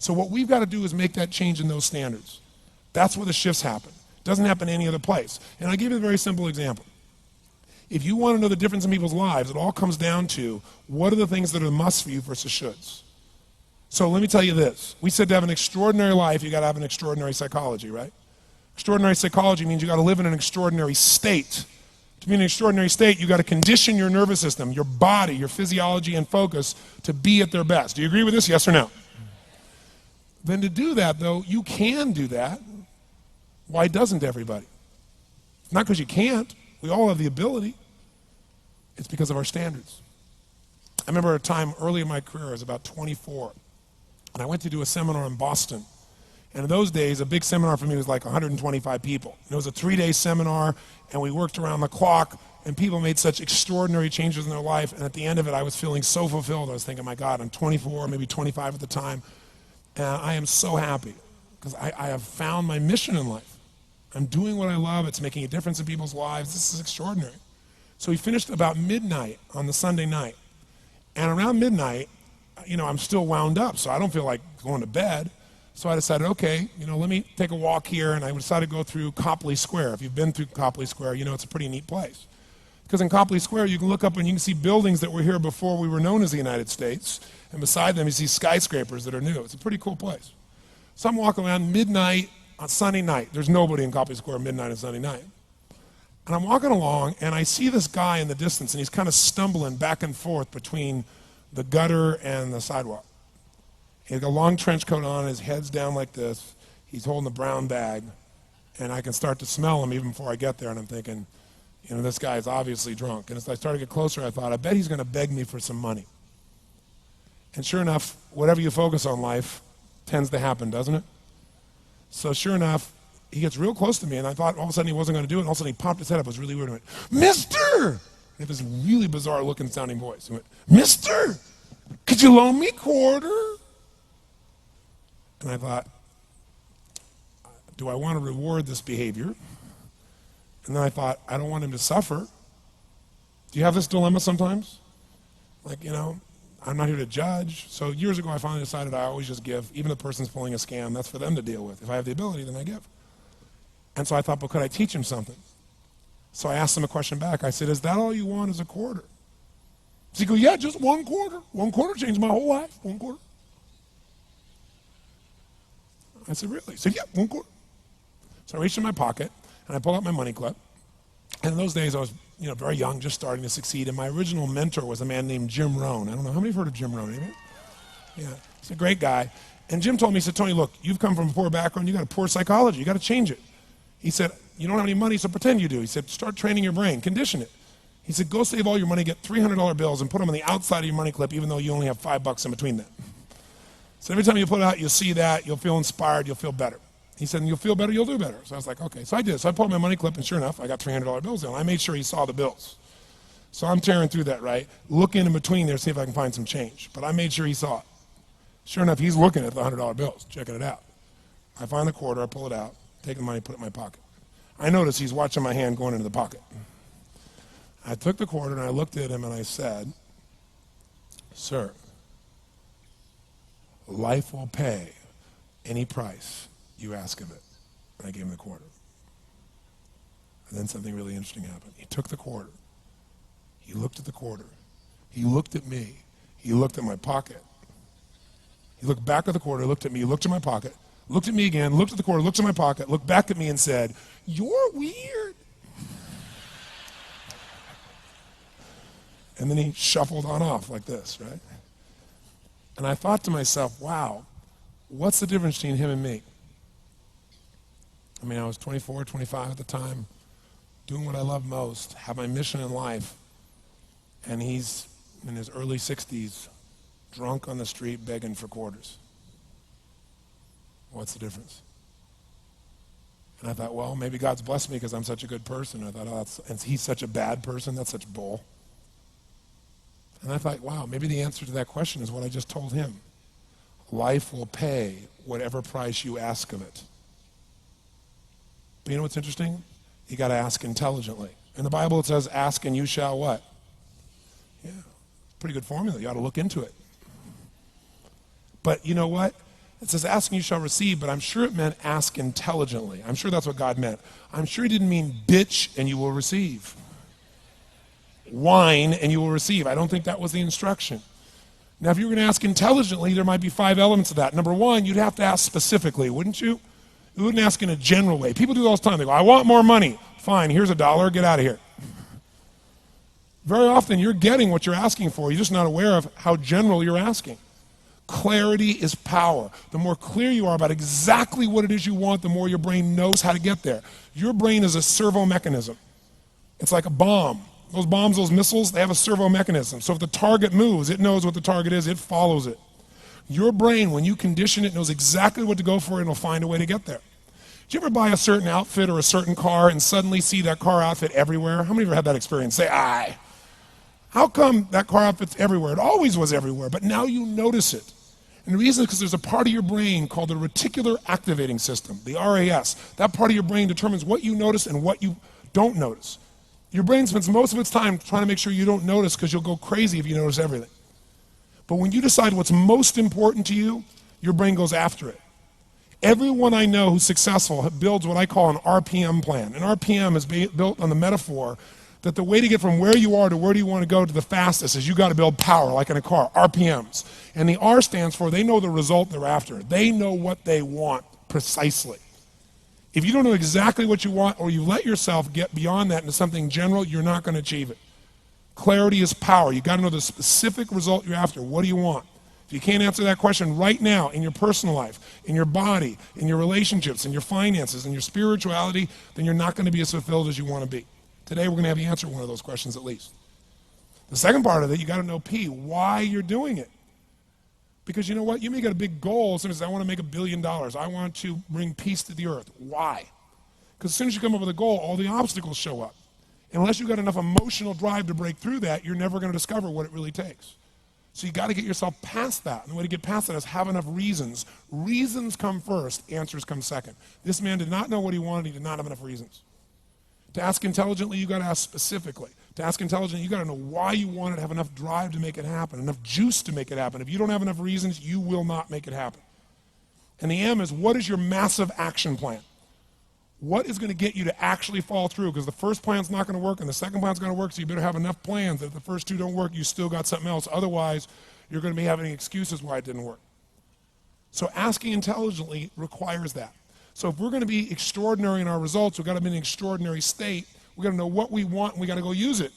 So what we've got to do is make that change in those standards. That's where the shifts happen. It doesn't happen any other place. And I'll give you a very simple example. If you want to know the difference in people's lives, it all comes down to what are the things that are musts for you versus shoulds. So let me tell you this. We said to have an extraordinary life, you got to have an extraordinary psychology, right? Extraordinary psychology means you got to live in an extraordinary state. To be in an extraordinary state, you got to condition your nervous system, your body, your physiology and focus to be at their best. Do you agree with this? Yes or no? Then to do that, though, you can do that. Why doesn't everybody? It's not because you can't. We all have the ability. It's because of our standards. I remember a time early in my career, I was about 24, and I went to do a seminar in Boston. And in those days, a big seminar for me was like 125 people. And it was a 3-day seminar, and we worked around the clock, and people made such extraordinary changes in their life. And at the end of it, I was feeling so fulfilled. I was thinking, my God, I'm 24, maybe 25 at the time, and I am so happy because I have found my mission in life. I'm doing what I love. It's making a difference in people's lives. This is extraordinary. So we finished about midnight on the Sunday night. And around midnight, I'm still wound up, so I don't feel like going to bed. So I decided, okay, let me take a walk here, and I decided to go through Copley Square. If you've been through Copley Square, it's a pretty neat place. Because in Copley Square, you can look up and you can see buildings that were here before we were known as the United States, and beside them you see skyscrapers that are new. It's a pretty cool place. So I'm walking around midnight on Sunday night. There's nobody in Copley Square midnight on Sunday night. And I'm walking along, and I see this guy in the distance, and he's kind of stumbling back and forth between the gutter and the sidewalk. He's got a long trench coat on, his head's down like this. He's holding a brown bag, and I can start to smell him even before I get there, and I'm thinking, this guy is obviously drunk. And as I started to get closer, I thought, I bet he's going to beg me for some money. And sure enough, whatever you focus on life tends to happen, doesn't it? So sure enough, he gets real close to me, and I thought all of a sudden he wasn't going to do it, and all of a sudden he popped his head up. It was really weird. He went, "Mister!" He had this really bizarre looking sounding voice. He went, "Mister, could you loan me a quarter?" And I thought, do I want to reward this behavior? And then I thought, I don't want him to suffer. Do you have this dilemma sometimes? Like, I'm not here to judge. So years ago, I finally decided I always just give. Even if the person's pulling a scam, that's for them to deal with. If I have the ability, then I give. And so I thought, but could I teach him something? So I asked him a question back. I said, is that all you want is a quarter? So he goes, yeah, just one quarter. One quarter changed my whole life. One quarter. I said, really? He said, yeah, one quarter. So I reached in my pocket, and I pulled out my money clip. And in those days, I was very young, just starting to succeed. And my original mentor was a man named Jim Rohn. I don't know, how many have heard of Jim Rohn? Anybody? Yeah, he's a great guy. And Jim told me, he said, Tony, look, you've come from a poor background. You got a poor psychology. You got to change it. He said, you don't have any money, so pretend you do. He said, start training your brain, condition it. He said, go save all your money, get $300 bills, and put them on the outside of your money clip, even though you only have $5 in between them. So every time you put it out, you'll see that, you'll feel inspired, you'll feel better. He said, and you'll feel better, you'll do better. So I was like, okay. So I did. So I pulled my money clip, and sure enough, I got $300 bills in. I made sure he saw the bills. So I'm tearing through that, right? Looking in between there to see if I can find some change. But I made sure he saw it. Sure enough, he's looking at the $100 bills, checking it out. I find the quarter, I pull it out, take the money, put it in my pocket. I notice he's watching my hand going into the pocket. I took the quarter and I looked at him and I said, sir, life will pay any price you ask of it. And I gave him the quarter. And then something really interesting happened. He took the quarter. He looked at the quarter. He looked at me. He looked at my pocket. He looked back at the quarter, looked at me, looked at my pocket, looked at me again, looked at the quarter, looked at my pocket, looked back at me and said, you're weird. And then he shuffled on off like this, right? And I thought to myself, wow, what's the difference between him and me? I mean, I was 24, 25 at the time, doing what I love most, have my mission in life, and he's in his early 60s, drunk on the street begging for quarters. What's the difference? And I thought, well, maybe God's blessed me because I'm such a good person. I thought, oh, and he's such a bad person, that's such bull. And I thought, wow, maybe the answer to that question is what I just told him. Life will pay whatever price you ask of it. But you know what's interesting? You got to ask intelligently. In the Bible it says, ask and you shall what? Yeah, pretty good formula. You ought to look into it. But you know what? It says, ask and you shall receive, but I'm sure it meant ask intelligently. I'm sure that's what God meant. I'm sure he didn't mean bitch and you will receive. Whine and you will receive. I don't think that was the instruction. Now, if you were going to ask intelligently, there might be 5 elements of that. Number one, you'd have to ask specifically, wouldn't you? You wouldn't ask in a general way. People do it all the time. They go, I want more money. Fine, here's $1, get out of here. Very often, you're getting what you're asking for. You're just not aware of how general you're asking. Clarity is power. The more clear you are about exactly what it is you want, the more your brain knows how to get there. Your brain is a servo mechanism. It's like a bomb. Those bombs, those missiles, they have a servo mechanism. So if the target moves, it knows what the target is, it follows it. Your brain, when you condition it, knows exactly what to go for and it'll find a way to get there. Did you ever buy a certain outfit or a certain car and suddenly see that car outfit everywhere? How many of you have had that experience? Say, aye. How come that car outfit's everywhere? It always was everywhere, but now you notice it. And the reason is because there's a part of your brain called the reticular activating system, the RAS. That part of your brain determines what you notice and what you don't notice. Your brain spends most of its time trying to make sure you don't notice because you'll go crazy if you notice everything. But when you decide what's most important to you, your brain goes after it. Everyone I know who's successful builds what I call an RPM plan. An RPM is built on the metaphor that the way to get from where you are to where do you want to go to the fastest is you got to build power, like in a car, RPMs. And the R stands for they know the result they're after. They know what they want precisely. If you don't know exactly what you want or you let yourself get beyond that into something general, you're not going to achieve it. Clarity is power. You got to know the specific result you're after. What do you want? If you can't answer that question right now in your personal life, in your body, in your relationships, in your finances, in your spirituality, then you're not going to be as fulfilled as you want to be. Today we're going to have you answer one of those questions at least. The second part of it, you got to know P, why you're doing it. Because you know what? You may get a big goal. As soon as I want to make $1 billion. I want to bring peace to the earth. Why? Because as soon as you come up with a goal, all the obstacles show up. Unless you've got enough emotional drive to break through that, you're never going to discover what it really takes. So you got to get yourself past that. And the way to get past that is have enough reasons. Reasons come first, answers come second. This man did not know what he wanted. He did not have enough reasons. To ask intelligently, you got to ask specifically. To ask intelligently, you got to know why you want it, have enough drive to make it happen, enough juice to make it happen. If you don't have enough reasons, you will not make it happen. And the M is, what is your massive action plan? What is going to get you to actually follow through? Because the first plan's not going to work and the second plan's going to work, so you better have enough plans that if the first two don't work, you still got something else. Otherwise, you're going to be having excuses why it didn't work. So asking intelligently requires that. So if we're going to be extraordinary in our results, we've got to be in an extraordinary state. We've got to know what we want and we've got to go use it.